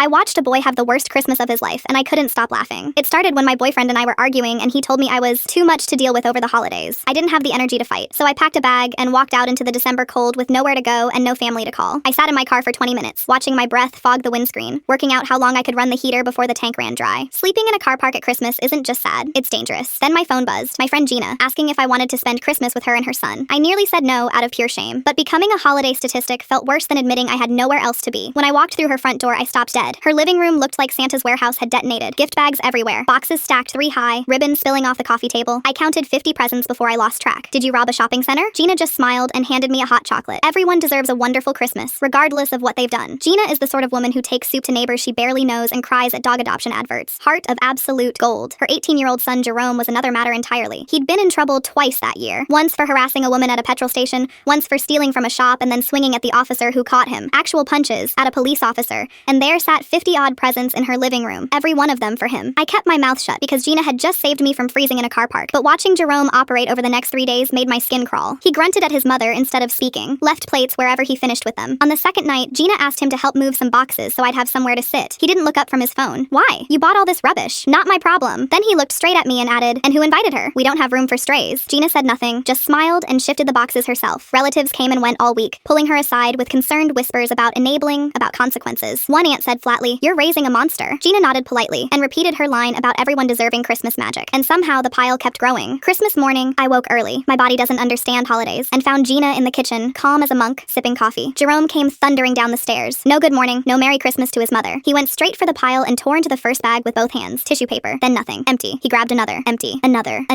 I watched a boy have the worst Christmas of his life, and I couldn't stop laughing. It started when my boyfriend and I were arguing, and he told me I was too much to deal with over the holidays. I didn't have the energy to fight, so I packed a bag and walked out into the December cold with nowhere to go and no family to call. I sat in my car for 20 minutes, watching my breath fog the windscreen, working out how long I could run the heater before the tank ran dry. Sleeping in a car park at Christmas isn't just sad, it's dangerous. Then my phone buzzed, my friend Gina, asking if I wanted to spend Christmas with her and her son. I nearly said no out of pure shame, but becoming a holiday statistic felt worse than admitting I had nowhere else to be. When I walked through her front door, I stopped dead. Her living room looked like Santa's warehouse had detonated. Gift bags everywhere, boxes stacked 3 high, ribbons spilling off the coffee table. I counted 50 presents before I lost track. Did you rob a shopping center? Gina just smiled and handed me a hot chocolate. Everyone deserves a wonderful Christmas, regardless of what they've done. Gina is the sort of woman who takes soup to neighbors she barely knows and cries at dog adoption adverts. Heart of absolute gold. Her 18-year-old son Jerome was another matter entirely. He'd been in trouble twice that year. Once for harassing a woman at a petrol station, once for stealing from a shop and then swinging at the officer who caught him. Actual punches at a police officer. And there sat 50-odd presents in her living room, every one of them for him. I kept my mouth shut because Gina had just saved me from freezing in a car park, but watching Jerome operate over the next 3 days made my skin crawl. He grunted at his mother instead of speaking, left plates wherever he finished with them. On the second night, Gina asked him to help move some boxes so I'd have somewhere to sit. He didn't look up from his phone. Why? You bought all this rubbish. Not my problem. Then he looked straight at me and added, and who invited her? We don't have room for strays. Gina said nothing, just smiled and shifted the boxes herself. Relatives came and went all week, pulling her aside with concerned whispers about enabling, about consequences. One aunt said flatly, "You're raising a monster." Gina nodded politely and repeated her line about everyone deserving Christmas magic. And somehow the pile kept growing. Christmas morning, I woke early. My body doesn't understand holidays, and found Gina in the kitchen, calm as a monk, sipping coffee. Jerome came thundering down the stairs. No good morning, no Merry Christmas to his mother. He went straight for the pile and tore into the first bag with both hands. Tissue paper, then nothing. Empty. He grabbed another. Empty. Another.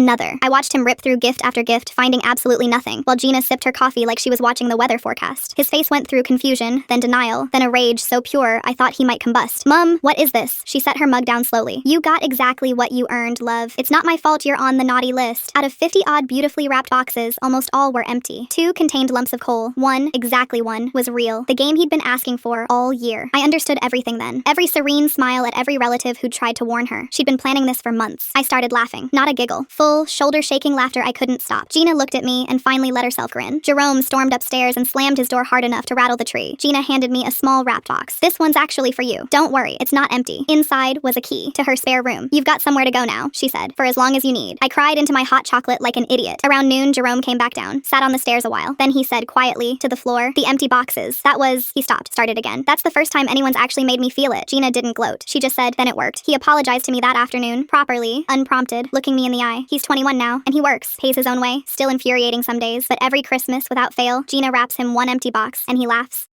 I watched him rip through gift after gift, finding absolutely nothing, while Gina sipped her coffee like she was watching the weather forecast. His face went through confusion, then denial, then a rage so pure I thought he might combust. "Mom, what is this?" She set her mug down slowly. "You got exactly what you earned, love. It's not my fault you're on the naughty list." Out of 50-odd beautifully wrapped boxes, almost all were empty. 2 contained lumps of coal. One, exactly one, was real. The game he'd been asking for all year. I understood everything then. Every serene smile at every relative who'd tried to warn her. She'd been planning this for months. I started laughing. Not a giggle. Full, shoulder-shaking laughter I couldn't stop. Gina looked at me and finally let herself grin. Jerome stormed upstairs and slammed his door hard enough to rattle the tree. Gina handed me a small wrapped box. "This one's actually for you. Don't worry, it's not empty." Inside was a key to her spare room. "You've got somewhere to go now," she said, "for as long as you need." I cried into my hot chocolate like an idiot. Around noon, Jerome came back down, sat on the stairs a while. Then he said quietly to the floor, "The empty boxes. That was..." He stopped, started again. "That's the first time anyone's actually made me feel it." Gina didn't gloat. She just said, "Then it worked." He apologized to me that afternoon, properly, unprompted, looking me in the eye. He's 21 now, and he works, pays his own way, still infuriating some days, but every Christmas, without fail, Gina wraps him one empty box, and he laughs.